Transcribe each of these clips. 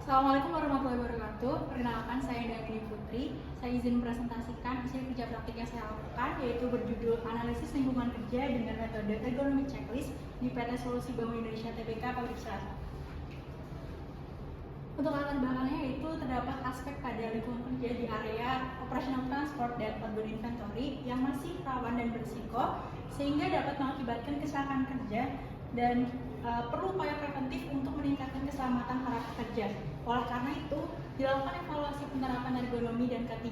Assalamualaikum warahmatullahi wabarakatuh. Perkenalkan, saya Dagni Putri. Saya izin presentasikan hasil kerja praktik yang saya lakukan, yaitu berjudul Analisis Lingkungan Kerja dengan Metode Ergonomic Checklist di PT Solusi Bank Indonesia Tbk Pabrik Cilacap. Untuk latar belakangnya yaitu terdapat aspek pada lingkungan kerja di area operasional transport dan urban inventory yang masih rawan dan berisiko, sehingga dapat mengakibatkan kecelakaan kerja dan perlu upaya preventif untuk meningkatkan keselamatan para pekerja. Oleh karena itu, dilakukan evaluasi penerapan ergonomi dan K3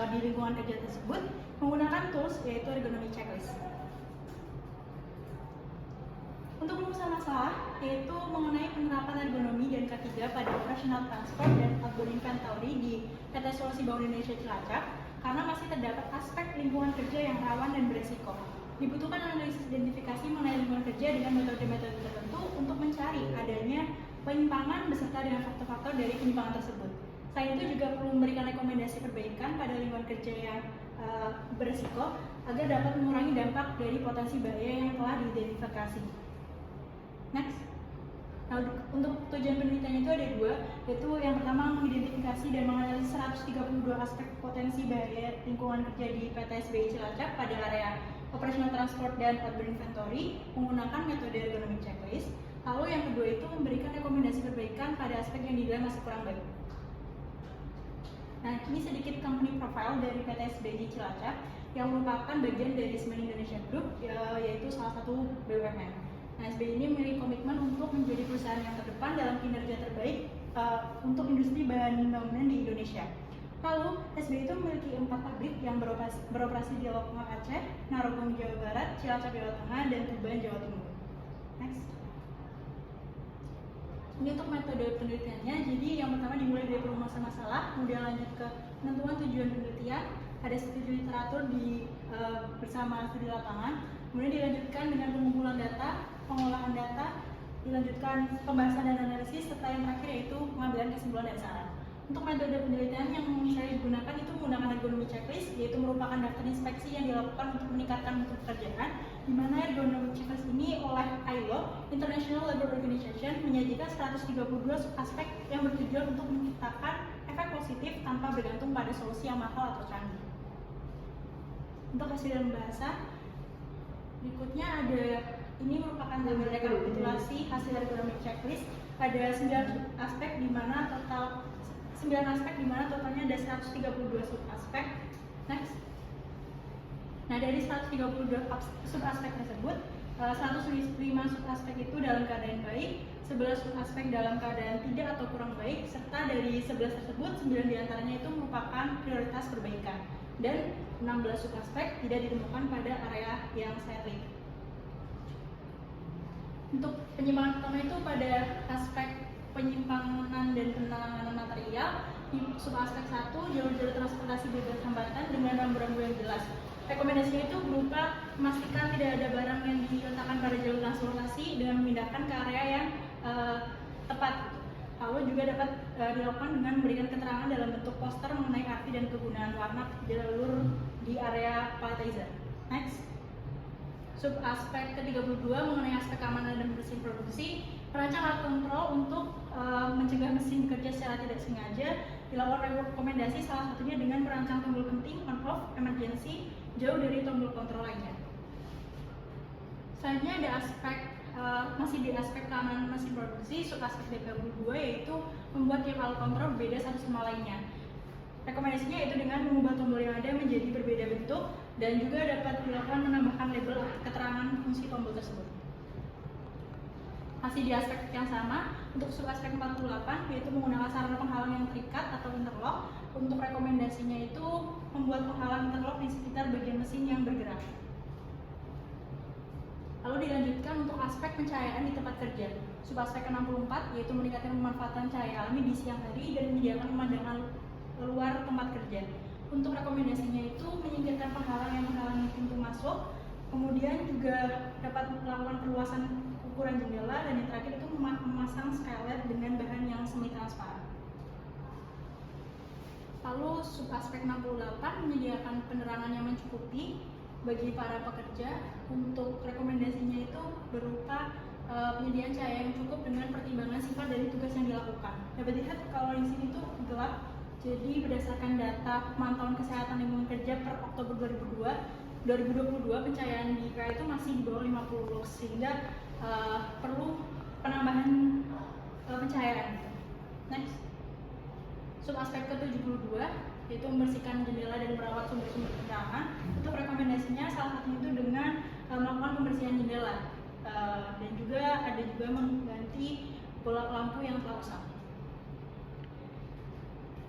di lingkungan kerja tersebut menggunakan tools yaitu ergonomic checklist. Untuk rumusan masalah, yaitu mengenai penerapan ergonomi dan K3 pada operasional transport dan urban inventory di PT Solusi Bank Indonesia Cilacap, karena masih terdapat aspek lingkungan kerja yang rawan dan beresiko. Dibutuhkan analisis identifikasi mengenai lingkungan kerja dengan metode-metode tertentu untuk mencari adanya penyimpangan beserta dengan faktor-faktor dari penyimpangan tersebut. Selain itu juga perlu memberikan rekomendasi perbaikan pada lingkungan kerja yang beresiko agar dapat mengurangi dampak dari potensi bahaya yang telah diidentifikasi. Next. Nah, untuk tujuan penelitian itu ada dua, yaitu yang pertama mengidentifikasi dan menganalisis 132 aspek potensi bahaya lingkungan kerja di PT SBI Cilacap pada area operasional transport dan urban inventory menggunakan metode ergonomic checklist. Lalu yang kedua itu memberikan rekomendasi perbaikan pada aspek yang dinilai masih kurang baik. Nah, ini sedikit company profile dari PT SBI Cilacap yang merupakan bagian dari Semen Indonesia Group, yaitu salah satu BUMN. Nah, SBI ini memiliki komitmen untuk menjadi perusahaan yang terdepan dalam kinerja terbaik untuk industri bahan bangunan di Indonesia. Lalu, SBI itu memiliki 4 pabrik yang beroperasi di Lombok, Aceh, Narogong, Jawa Barat, Cilacap, Jawa Tengah, dan Tuban, Jawa Timur. Next. Ini untuk metode penelitiannya. Jadi yang pertama dimulai dari perumusan masalah, kemudian lanjut ke penentuan tujuan penelitian, ada studi literatur bersama studi lapangan, kemudian dilanjutkan dengan pengumpulan data, pengolahan data, dilanjutkan pembahasan dan analisis, serta yang terakhir yaitu pengambilan kesimpulan dan saran. Untuk metode penelitian yang saya gunakan itu menggunakan ergonomic checklist, yaitu merupakan daftar inspeksi yang dilakukan untuk meningkatkan mutu pekerjaan, di mana ergonomic checklist ini oleh ILO, International Labour Organization, menyajikan 132 aspek yang bertujuan untuk menciptakan efek positif tanpa bergantung pada solusi yang mahal atau canggih. Untuk hasil dan bahasa, berikutnya ada ini merupakan tabel rekapitulasi hasil ergonomic checklist. Ada 9 aspek di mana totalnya ada 132 subaspek. Next. Nah, dari 132 subaspek tersebut, 105 subaspek itu dalam keadaan baik, 11 subaspek dalam keadaan tidak atau kurang baik, serta dari 11 tersebut 9 diantaranya itu merupakan prioritas perbaikan, dan 16 subaspek tidak ditemukan pada area yang saya teliti. Untuk penyimpangan pertama itu pada aspek penyimpangan dan penanganan material di subaspek 1, jalur-jalur transportasi bebas hambatan dengan rambu-rambu yang jelas. Rekomendasinya itu berupa memastikan tidak ada barang yang diletakkan pada jalur transportasi dengan memindahkan ke area yang tepat. Lalu juga dapat dilakukan dengan memberikan keterangan dalam bentuk poster mengenai arti dan kegunaan warna jalur di area palletizer. Next. Subaspek ke-32 mengenai aspek keamanan dan mesin produksi, merancang alat kontrol untuk mencegah mesin bekerja secara tidak sengaja. Dilakukan rekomendasi salah satunya dengan merancang tombol penting on off emergency jauh dari tombol kontrol lainnya. Selanjutnya ada aspek masih di aspek keamanan mesin produksi, subaspek ke-32 yaitu membuat tiap alat kontrol berbeda satu sama lainnya. Rekomendasinya yaitu dengan mengubah tombol yang ada menjadi berbeda bentuk, dan juga dapat dilakukan menambahkan label keterangan fungsi tombol tersebut. Masih di aspek yang sama, untuk subaspek 48 yaitu menggunakan sarana penghalang yang terikat atau interlock. Untuk rekomendasinya itu membuat penghalang interlock di sekitar bagian mesin yang bergerak. Lalu dilanjutkan untuk aspek pencahayaan di tempat kerja. Subaspek 64 yaitu meningkatkan pemanfaatan cahaya alami di siang hari dan menyediakan pemandangan luar tempat kerja. Untuk rekomendasinya itu menyingkirkan penghalang yang menghalangi pintu masuk, kemudian juga dapat melakukan perluasan ukuran jendela, dan yang terakhir itu memasang skylight dengan bahan yang semi transparan. Lalu subaspek 68 menyediakan penerangan yang mencukupi bagi para pekerja. Untuk rekomendasinya itu berupa penyediaan cahaya yang cukup dengan pertimbangan sifat dari tugas yang dilakukan. Dapat dilihat kalau di sini tuh gelap. Jadi berdasarkan data pemantauan kesehatan lingkungan kerja per Oktober 2022 pencahayaan di IKA itu masih di bawah 50 lux, sehingga perlu penambahan pencahayaan. Next, sub aspek ke-72 yaitu membersihkan jendela dan merawat sumber-sumber pencahayaan. Untuk rekomendasinya salah satunya itu dengan melakukan pembersihan jendela dan juga ada juga mengganti bola lampu yang telah rusak.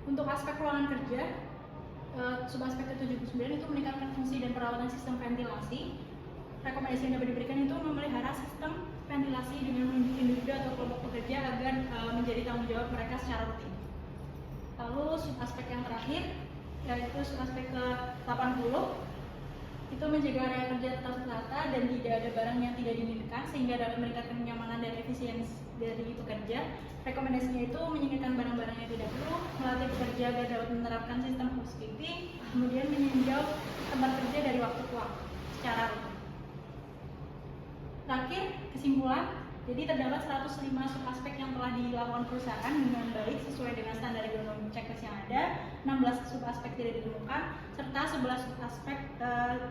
Untuk aspek ruangan kerja, sub aspek ke-79 itu meningkatkan fungsi dan perawatan sistem ventilasi. Rekomendasi yang dapat diberikan itu memelihara sistem ventilasi dengan menunjuk individu atau kelompok pekerja agar menjadi tanggung jawab mereka secara rutin. Lalu sub aspek yang terakhir yaitu sub aspek ke-80 itu menjaga area kerja tetap tertata dan tidak ada barang yang tidak diinginkan sehingga dapat meningkatkan kenyamanan dan efisiensi dari pekerja. Rekomendasinya itu menyingkirkan barang-barang yang tidak perlu, melatih pekerja agar dapat menerapkan sistem housekeeping, kemudian meninjau tempat kerja dari waktu ke waktu secara rutin. Terakhir, kesimpulan. Jadi terdapat 105 subaspek yang telah dilakukan perusahaan dengan baik sesuai dengan standar ergonomi checklist yang ada, 16 subaspek tidak ditemukan, serta 11 subaspek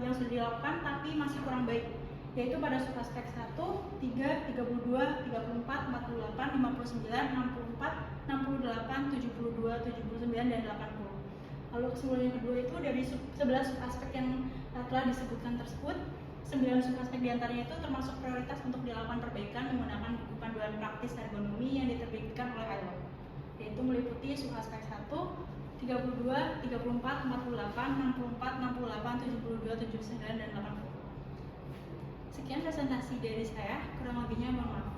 yang sudah dilakukan tapi masih kurang baik, yaitu pada subaspek 1, 3, 32, 34, 48, 59, 64, 68, 72, 79, dan 80. Lalu kesimpulan yang kedua itu dari 11 subaspek yang telah disebutkan tersebut, 9 subaspek diantaranya itu termasuk prioritas untuk dilakukan perbaikan menggunakan buku panduan praktis ergonomi yang diterbitkan oleh ILO, yaitu meliputi subaspek 1, 32, 34, 48, 64, 68, 72, 79, dan 80. Sekian presentasi dari saya, kurang lebihnya mohon maaf.